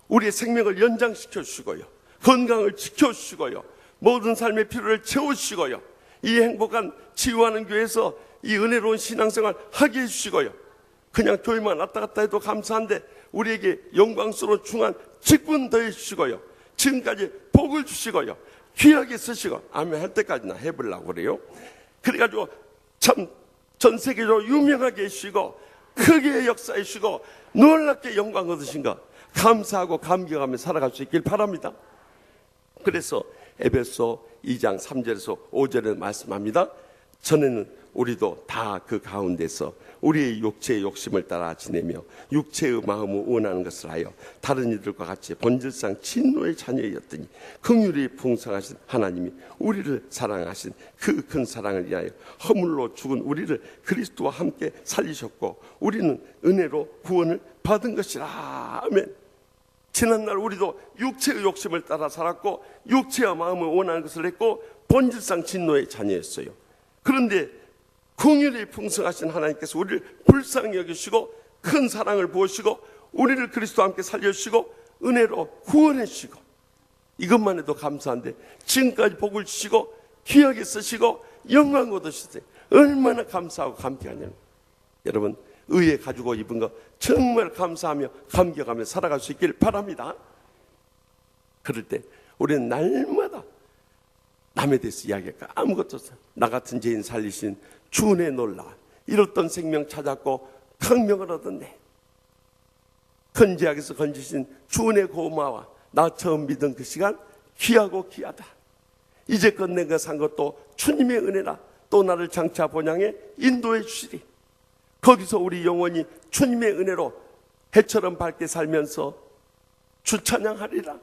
우리의 생명을 연장시켜 주시고요, 건강을 지켜주시고요, 모든 삶의 필요를 채워주시고요, 이 행복한 치유하는 교회에서 이 은혜로운 신앙생활 하게 해주시고요, 그냥 교회만 왔다 갔다 해도 감사한데 우리에게 영광스러운 중한 직분 더해 주시고요, 지금까지 복을 주시고요, 귀하게 쓰시고 아멘 할 때까지나 해보려고 그래요. 그래가지고 참 전 세계적으로 유명하게 해주시고 크게 역사해 주시고 놀랍게 영광 얻으신 것 감사하고 감격하며 살아갈 수 있길 바랍니다. 그래서 에베소 2장 3절에서 5절에 말씀합니다. 전에는 우리도 다 그 가운데서 우리의 육체의 욕심을 따라 지내며 육체의 마음을 원하는 것을 하여 다른 이들과 같이 본질상 진노의 자녀였더니 긍휼이 풍성하신 하나님이 우리를 사랑하신 그 큰 사랑을 위하여 허물로 죽은 우리를 그리스도와 함께 살리셨고 우리는 은혜로 구원을 받은 것이라. 아멘. 지난날 우리도 육체의 욕심을 따라 살았고 육체와 마음을 원하는 것을 했고 본질상 진노의 자녀였어요. 그런데 긍휼이 풍성하신 하나님께서 우리를 불쌍히 여기시고 큰 사랑을 부으시고 우리를 그리스도와 함께 살려주시고 은혜로 구원해 주시고 이것만 해도 감사한데 지금까지 복을 주시고 귀하게 쓰시고 영광 얻으시세요. 얼마나 감사하고 감격하냐면 여러분, 의회 가지고 입은 거 정말 감사하며 감격하며 살아갈 수 있길 바랍니다. 그럴 때 우리는 날마다 남에 대해서 이야기할까 아무것도 없어. 나 같은 죄인 살리신 주 은혜에 놀라 잃었던 생명 찾았고 강명을 얻었네. 큰 죄악에서 건지신 주 은혜 고마워. 나 처음 믿은 그 시간 귀하고 귀하다. 이제껏 내가 산 것도 주님의 은혜라. 또 나를 장차 본향에 인도해 주시리. 거기서 우리 영원히 주님의 은혜로 해처럼 밝게 살면서 주 찬양하리라.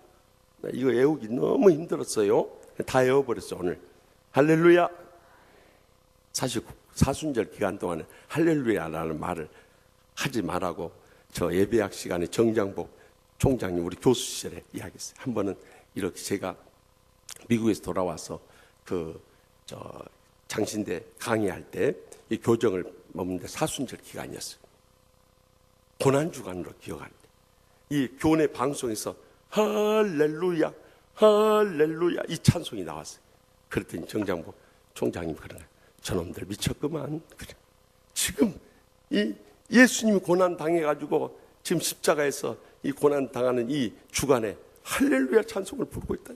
이거 외우기 너무 힘들었어요. 다 외워버렸어 오늘. 할렐루야. 사실 사순절 기간 동안에 할렐루야라는 말을 하지 말라고 저 예배학 시간에 정장복 총장님 우리 교수 시절에 이야기했어요. 한 번은 이렇게 제가 미국에서 돌아와서 장신대 강의할 때 이 교정을 머문데 사순절 기간이었어요. 고난주간으로 기억하는데 이 교내 방송에서 할렐루야 할렐루야 이 찬송이 나왔어요. 그랬더니 정장복 총장님 그런 거예요. 저놈들 미쳤구만. 그래. 지금 이 예수님이 고난 당해가지고 지금 십자가에서 이 고난 당하는 이 주간에 할렐루야 찬송을 부르고 있다.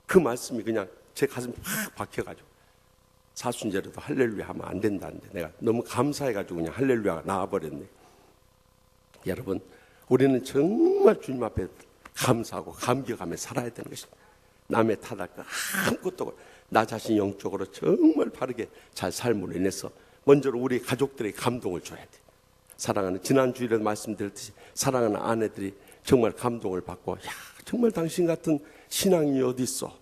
그 말씀이 그냥 제 가슴에 확 박혀가지고 사순절에도 할렐루야 하면 안 된다는데 내가 너무 감사해가지고 그냥 할렐루야가 나와버렸네. 여러분 우리는 정말 주님 앞에 감사하고 감격하며 살아야 되는 것입니다. 남의 탓할 거 아무것도 없고 나 자신 영적으로 정말 바르게 잘 삶으로 인해서 먼저 우리 가족들에게 감동을 줘야 돼. 사랑하는 지난 주일에 말씀드렸듯이 사랑하는 아내들이 정말 감동을 받고 야 정말 당신 같은 신앙이 어디 있어?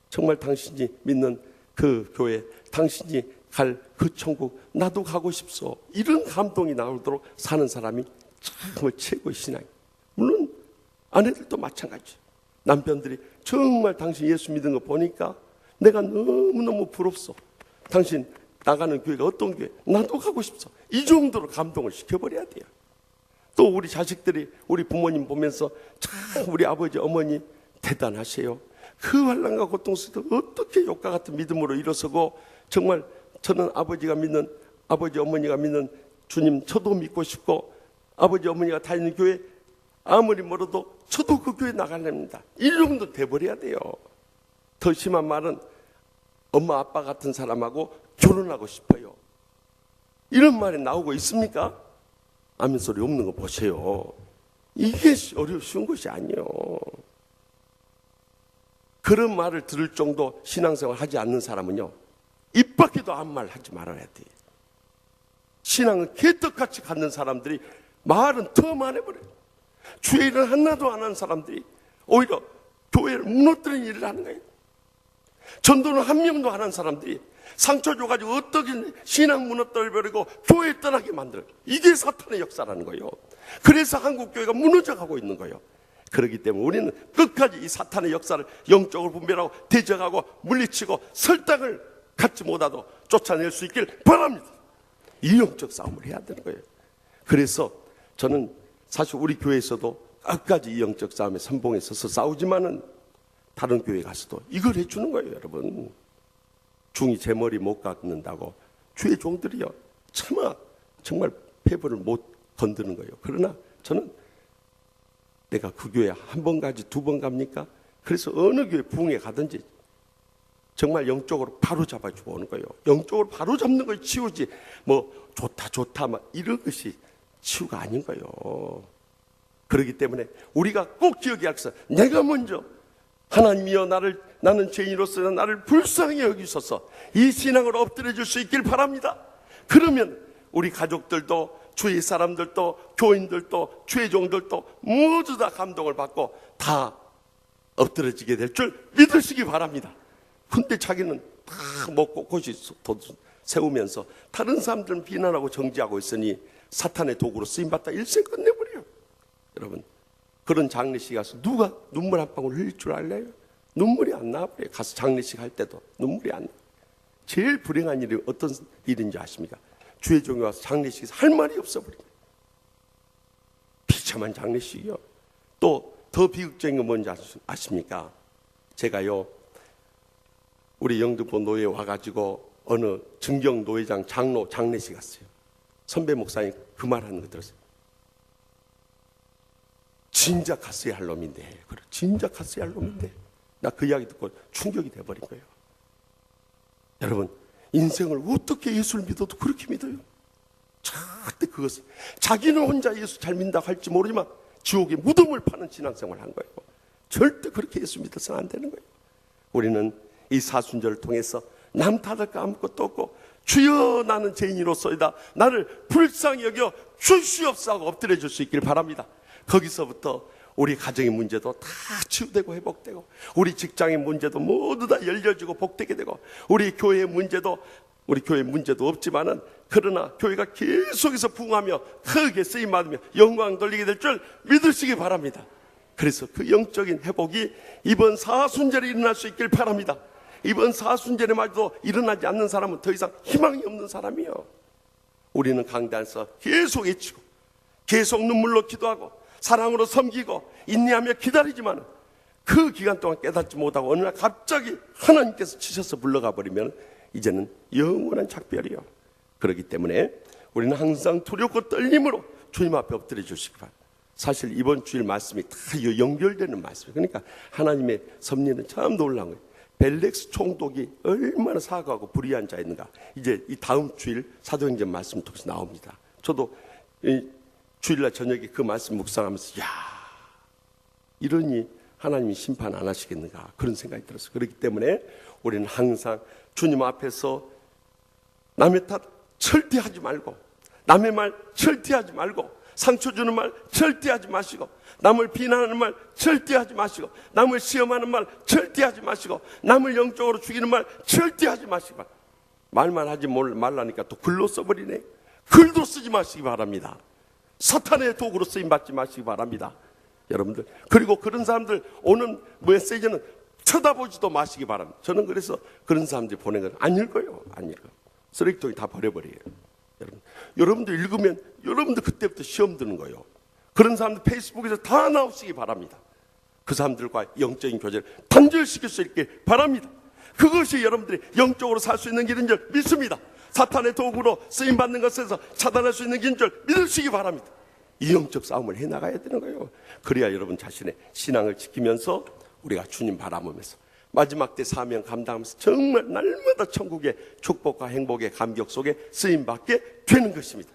정말 당신이 믿는 그 교회, 당신이 갈 그 천국 나도 가고 싶소. 이런 감동이 나오도록 사는 사람이 정말 최고의 신앙. 물론 아내들도 마찬가지. 남편들이 정말 당신 예수 믿은 거 보니까 내가 너무너무 부럽소. 당신 나가는 교회가 어떤 교회? 나도 가고 싶소. 이 정도로 감동을 시켜버려야 돼요. 또 우리 자식들이 우리 부모님 보면서 참 우리 아버지 어머니 대단하세요. 그 환난과 고통 속에서 어떻게 욕과 같은 믿음으로 일어서고 정말 저는 아버지가 믿는 아버지 어머니가 믿는 주님 저도 믿고 싶고 아버지 어머니가 다니는 교회 아무리 멀어도 저도 그 교회 나가렵니다. 이 정도 돼버려야 돼요. 더 심한 말은 엄마 아빠 같은 사람하고 결혼하고 싶어요. 이런 말이 나오고 있습니까? 아멘 소리 없는 거 보세요. 이게 쉬운 것이 아니에요. 그런 말을 들을 정도 신앙생활 하지 않는 사람은요 입 밖에도 아무 말 하지 말아야 돼. 신앙은 개떡같이 갖는 사람들이 말은 더 많아버려요. 주의 일을 하나도 안 하는 사람들이 오히려 교회를 무너뜨리는 일을 하는 거예요. 전도는 한 명도 안 하는 사람들이 상처 줘가지고 어떻게 신앙 무너뜨려버리고 교회 떠나게 만들어요. 이게 사탄의 역사라는 거예요. 그래서 한국교회가 무너져가고 있는 거예요. 그렇기 때문에 우리는 끝까지 이 사탄의 역사를 영적으로 분별하고 대적하고 물리치고 설득을 갖지 못하도 쫓아낼 수 있길 바랍니다. 이 영적 싸움을 해야 되는 거예요. 그래서 저는 사실 우리 교회에서도 끝까지 이 영적 싸움에 선봉에 서서 싸우지만은 다른 교회 가서도 이걸 해주는 거예요. 여러분 중이 제 머리 못 깎는다고 주의 종들이요 차마 정말 패부를 못 건드는 거예요. 그러나 저는 내가 그 교회 한 번 가지 두 번 갑니까? 그래서 어느 교회 부흥에 가든지 정말 영적으로 바로 잡아주고 오는 거예요. 영적으로 바로 잡는 걸 치우지 뭐 좋다 막 이런 것이 치유가 아닌 거예요. 그렇기 때문에 우리가 꼭 기억해야 할것은 내가 먼저 하나님이여 나는 죄인으로서 나를 불쌍히 여기소서 이 신앙을 엎드려 줄 수 있길 바랍니다. 그러면 우리 가족들도 주의 사람들도 교인들도 주의 종들도 모두 다 감동을 받고 다 엎드려지게 될 줄 믿으시기 바랍니다. 근데 자기는 다 먹고 곳이 세우면서 다른 사람들은 비난하고 정지하고 있으니 사탄의 도구로 쓰임받다 일생 끝내버려요. 여러분 그런 장례식 가서 누가 눈물 한 방울 흘릴 줄 알래요? 눈물이 안 나와버려요. 가서 장례식 할 때도 눈물이 안 나와요. 제일 불행한 일이 어떤 일인지 아십니까? 주의 종이 와서 장례식에서 할 말이 없어버려요. 비참한 장례식이요. 또 더 비극적인 건 뭔지 아십니까? 제가요 우리 영등포 노예에 와가지고 어느 증경 노회장 장로 장례식 갔어요. 선배 목사님 그 말하는 거 들었어요. 진작 갔어야 할 놈인데, 그래, 진작 갔어야 할 놈인데, 나 그 이야기 듣고 충격이 돼버린 거예요. 여러분, 인생을 어떻게 예수를 믿어도 그렇게 믿어요? 절대 그것은 자기는 혼자 예수 잘 믿는다고 할지 모르지만 지옥의 무덤을 파는 신앙생활을 한 거예요. 절대 그렇게 예수 믿어서는 안 되는 거예요. 우리는 이 사순절을 통해서 남 탓할 거 아무것도 없고 주여 나는 죄인으로서이다 나를 불쌍히 여겨 주시옵소서 하고 엎드려 줄 수 있길 바랍니다. 거기서부터 우리 가정의 문제도 다 치유되고 회복되고 우리 직장의 문제도 모두 다 열려지고 복되게 되고 우리 교회의 문제도 없지만은 그러나 교회가 계속해서 부흥하며 크게 쓰임받으며 영광 돌리게 될 줄 믿으시기 바랍니다. 그래서 그 영적인 회복이 이번 사순절에 일어날 수 있길 바랍니다. 이번 사순절에 말도 일어나지 않는 사람은 더 이상 희망이 없는 사람이요. 우리는 강단에서 계속 외치고 계속 눈물로 기도하고 사랑으로 섬기고 인내하며 기다리지만 그 기간 동안 깨닫지 못하고 어느 날 갑자기 하나님께서 치셔서 물러가 버리면 이제는 영원한 작별이요. 그렇기 때문에 우리는 항상 두렵고 떨림으로 주님 앞에 엎드려 주시기 바랍니다. 사실 이번 주일 말씀이 다 연결되는 말씀이에요. 그러니까 하나님의 섭리는 참 놀라운 거예요. 벨렉스 총독이 얼마나 사과하고 불의한 자였는가. 이제 이 다음 주일 사도행전 말씀 통해서 나옵니다. 저도 이 주일날 저녁에 그 말씀 묵상하면서 이러니 하나님이 심판 안 하시겠는가 그런 생각이 들었어요. 그렇기 때문에 우리는 항상 주님 앞에서 남의 탓 절대 하지 말고 남의 말 절대 하지 말고 상처 주는 말 절대 하지 마시고 남을 비난하는 말 절대 하지 마시고 남을 시험하는 말 절대 하지 마시고 남을 영적으로 죽이는 말 절대 하지 마시고 말만 하지 말라니까 또 글로 써버리네. 글도 쓰지 마시기 바랍니다. 사탄의 도구로 쓰임받지 마시기 바랍니다. 여러분들 그리고 그런 사람들 오는 메시지는 쳐다보지도 마시기 바랍니다. 저는 그래서 그런 사람들이 보낸 건 안 읽어요. 안 읽어요. 쓰레기통에 다 버려버려요. 여러분들 읽으면 여러분들 그때부터 시험 드는 거예요. 그런 사람들 페이스북에서 다 나오시기 바랍니다. 그 사람들과 영적인 교제를 단절시킬 수 있길 바랍니다. 그것이 여러분들이 영적으로 살 수 있는 길인 줄 믿습니다. 사탄의 도구로 쓰임받는 것에서 차단할 수 있는 길인 줄 믿으시기 바랍니다. 이 영적 싸움을 해나가야 되는 거예요. 그래야 여러분 자신의 신앙을 지키면서 우리가 주님 바라보면서 마지막 때 사명 감당하면서 정말 날마다 천국의 축복과 행복의 감격 속에 쓰임받게 되는 것입니다.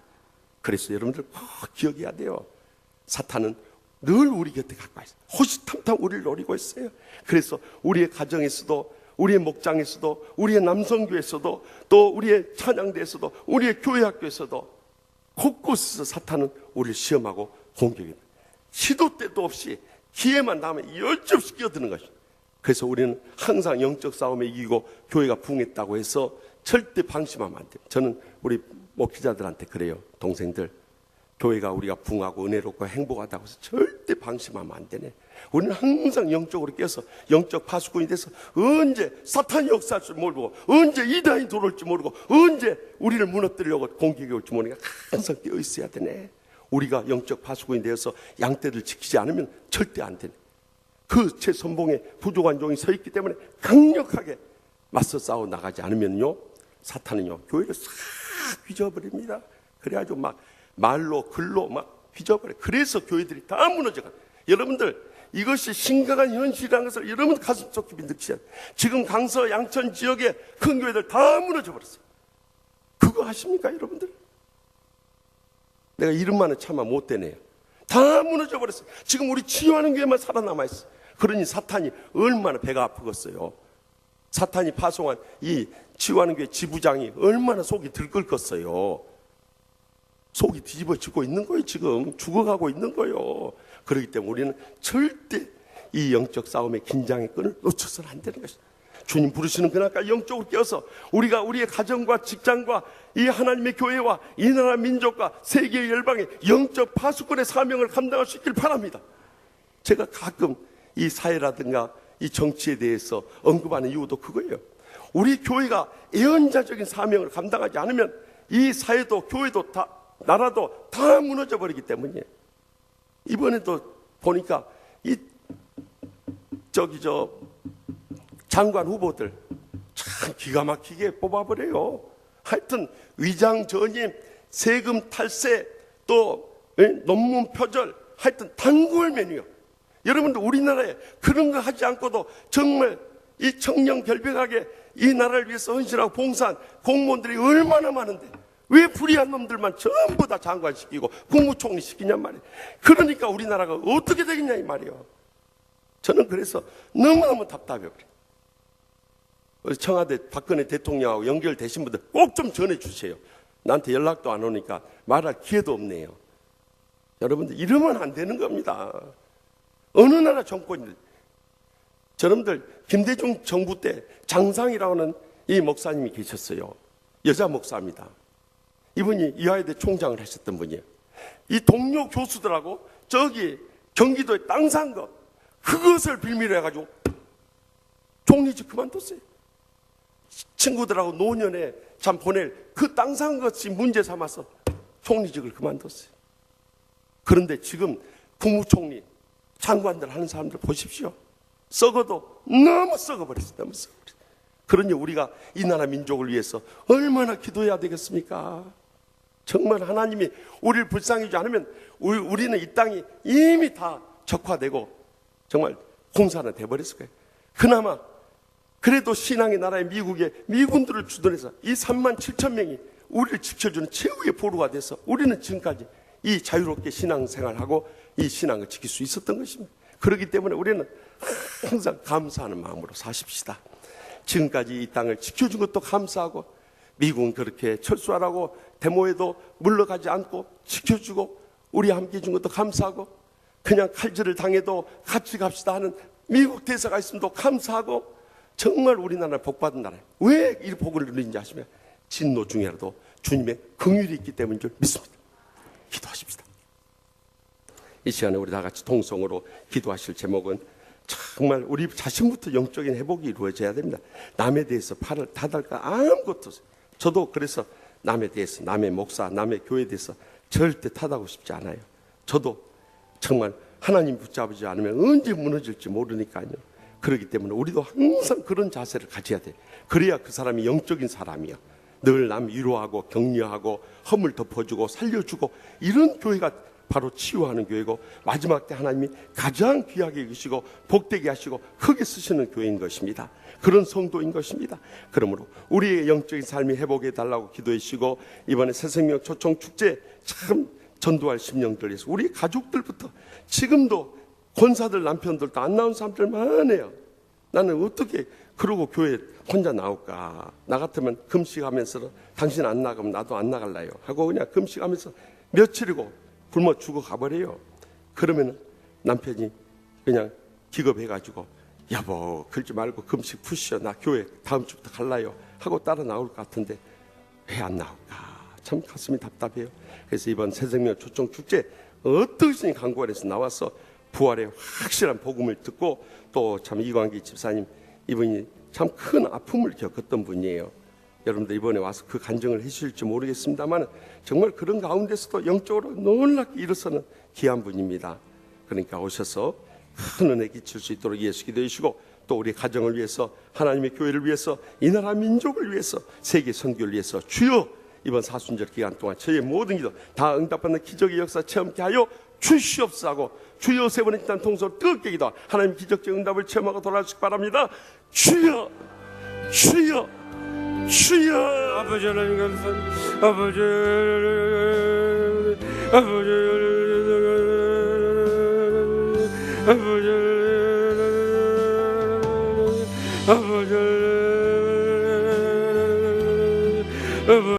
그래서 여러분들 꼭 기억해야 돼요. 사탄은 늘 우리 곁에 가까이 있어요. 호시탐탐 우리를 노리고 있어요. 그래서 우리의 가정에서도 우리의 목장에서도 우리의 남성교회에서도 또 우리의 찬양대에서도 우리의 교회학교에서도 곳곳에서 사탄은 우리를 시험하고 공격합니다. 시도 때도 없이 기회만 나면 여지없이 끼어드는 것입니다. 그래서 우리는 항상 영적 싸움에 이기고 교회가 부흥했다고 해서 절대 방심하면 안 돼요. 저는 우리 목회자들한테 그래요. 동생들 교회가 우리가 부흥하고 은혜롭고 행복하다고 해서 절대 방심하면 안 되네. 우리는 항상 영적으로 깨서 영적 파수꾼이 돼서 언제 사탄이 역사할 줄 모르고 언제 이단이 들어올지 모르고 언제 우리를 무너뜨리려고 공격이 올지 모르니까 항상 깨어 있어야 되네. 우리가 영적 파수꾼이 되어서 양떼를 지키지 않으면 절대 안 되네. 그 제 선봉에 부족한 종이 서 있기 때문에 강력하게 맞서 싸워 나가지 않으면요 사탄은요 교회를 싹 휘저어버립니다. 그래가지고 막 말로 글로 막 휘저어버려요. 그래서 교회들이 다 무너져가요. 여러분들 이것이 심각한 현실이라는 것을 여러분 가슴 속 깊이 느끼셔야 돼요. 지금 강서 양천 지역의 큰 교회들 다 무너져 버렸어요. 그거 아십니까 여러분들? 내가 이름만은 차마 못 되네요. 다 무너져 버렸어요. 지금 우리 치유하는 교회만 살아남아 있어요. 그러니 사탄이 얼마나 배가 아프겠어요. 사탄이 파송한 이 치유하는 교회 지부장이 얼마나 속이 들끓겠어요. 속이 뒤집어지고 있는 거예요. 지금 죽어가고 있는 거예요. 그렇기 때문에 우리는 절대 이 영적 싸움의 긴장의 끈을 놓쳐서는 안 되는 것입니다. 주님 부르시는 그날까지 영적으로 깨어서 우리가 우리의 가정과 직장과 이 하나님의 교회와 이 나라 민족과 세계의 열방의 영적 파수꾼의 사명을 감당할 수 있길 바랍니다. 제가 가끔 이 사회라든가 이 정치에 대해서 언급하는 이유도 그거예요. 우리 교회가 예언자적인 사명을 감당하지 않으면 이 사회도 교회도 다 나라도 다 무너져 버리기 때문이에요. 이번에도 보니까 장관 후보들 참 기가 막히게 뽑아버려요. 하여튼 위장 전임 세금 탈세, 또 논문 표절, 하여튼 단골 메뉴요. 여러분들 우리나라에 그런 거 하지 않고도 정말 이 청렴결백하게 이 나라를 위해서 헌신하고 봉사한 공무원들이 얼마나 많은데 왜 불의한 놈들만 전부 다 장관시키고 국무총리 시키냔 말이에요. 그러니까 우리나라가 어떻게 되겠냐 이 말이에요. 저는 그래서 너무너무 답답해요. 청와대 박근혜 대통령하고 연결되신 분들 꼭 좀 전해주세요. 나한테 연락도 안 오니까 말할 기회도 없네요. 여러분들 이러면 안 되는 겁니다. 어느 나라 정권이든. 여러분들 김대중 정부 때 장상이라고 하는 이 목사님이 계셨어요. 여자 목사입니다. 이분이 이화여대 총장을 하셨던 분이에요. 이 동료 교수들하고 저기 경기도에 땅 산 거 그것을 빌미로 해가지고 총리직 그만뒀어요. 친구들하고 노년에 참 보낼 그 땅 산 것이 문제 삼아서 총리직을 그만뒀어요. 그런데 지금 국무총리 장관들 하는 사람들 보십시오. 썩어도 너무 썩어버렸어요. 너무 썩어버렸어요. 그러니 우리가 이 나라 민족을 위해서 얼마나 기도해야 되겠습니까? 정말 하나님이 우리를 불쌍히 주지 않으면 우리는 이 땅이 이미 다 적화되고 정말 공산화 돼버렸을 거예요. 그나마 그래도 신앙의 나라의 미국에 미군들을 주둔해서 이 3만 7천 명이 우리를 지켜주는 최후의 보루가 돼서 우리는 지금까지 이 자유롭게 신앙생활하고 이 신앙을 지킬 수 있었던 것입니다. 그렇기 때문에 우리는 항상 감사하는 마음으로 사십시다. 지금까지 이 땅을 지켜준 것도 감사하고 미국은 그렇게 철수하라고 데모에도 물러가지 않고 지켜주고 우리 함께 해준 것도 감사하고 그냥 칼질을 당해도 같이 갑시다 하는 미국 대사가 있음도 감사하고 정말 우리나라는 복받은 나라예요. 왜 이 복을 누리는지 아시면 진노 중에라도 주님의 긍휼이 있기 때문인 줄 믿습니다. 기도하십시다. 이 시간에 우리 다 같이 동성으로 기도하실 제목은 정말 우리 자신부터 영적인 회복이 이루어져야 됩니다. 남에 대해서 팔을 닫을까 아무것도 없어요. 저도 그래서 남에 대해서, 남의 목사, 남의 교회에 대해서 절대 탓하고 싶지 않아요. 저도 정말 하나님 붙잡지 않으면 언제 무너질지 모르니까요. 그렇기 때문에 우리도 항상 그런 자세를 가져야 돼요. 그래야 그 사람이 영적인 사람이야. 늘 남 위로하고 격려하고 허물 덮어주고 살려주고 이런 교회가 바로 치유하는 교회고 마지막 때 하나님이 가장 귀하게 여기시고 복되게 하시고 크게 쓰시는 교회인 것입니다. 그런 성도인 것입니다. 그러므로 우리의 영적인 삶이 회복해 달라고 기도해 주시고 이번에 새생명 초청 축제 참 전도할 심령들 위해서 우리 가족들부터 지금도 권사들 남편들도 안 나온 사람들 많아요. 나는 어떻게 그러고 교회 혼자 나올까? 나 같으면 금식하면서 당신 안 나가면 나도 안 나갈래요 하고 그냥 금식하면서 며칠이고 굶어 죽어 가버려요. 그러면 남편이 그냥 기겁해가지고 여보 그러지 말고 금식 푸시오. 나 교회 다음 주부터 갈라요 하고 따라 나올 것 같은데 왜 안 나올까? 참 가슴이 답답해요. 그래서 이번 새생명 초청 축제 어떠신 강구안에서 나와서 부활의 확실한 복음을 듣고 또 참 이광기 집사님 이분이 참 큰 아픔을 겪었던 분이에요. 여러분들 이번에 와서 그 간증을 해주실지 모르겠습니다만 정말 그런 가운데서도 영적으로 놀랍게 일어서는 귀한 분입니다. 그러니까 오셔서 큰 은혜 끼칠 수 있도록 예수 기도해 주시고 또 우리 가정을 위해서 하나님의 교회를 위해서 이 나라 민족을 위해서 세계 선교를 위해서 주여 이번 사순절 기간 동안 저의 모든 기도 다 응답받는 기적의 역사 체험케 하여 주시옵소서 하고 주여 세 번의 기도한 통성으로 뜨겁게 기도 하나님 기적적 응답을 체험하고 돌아오시기 바랍니다. 주여 주여 주여 아버지 하나님 감사합니다. 아버지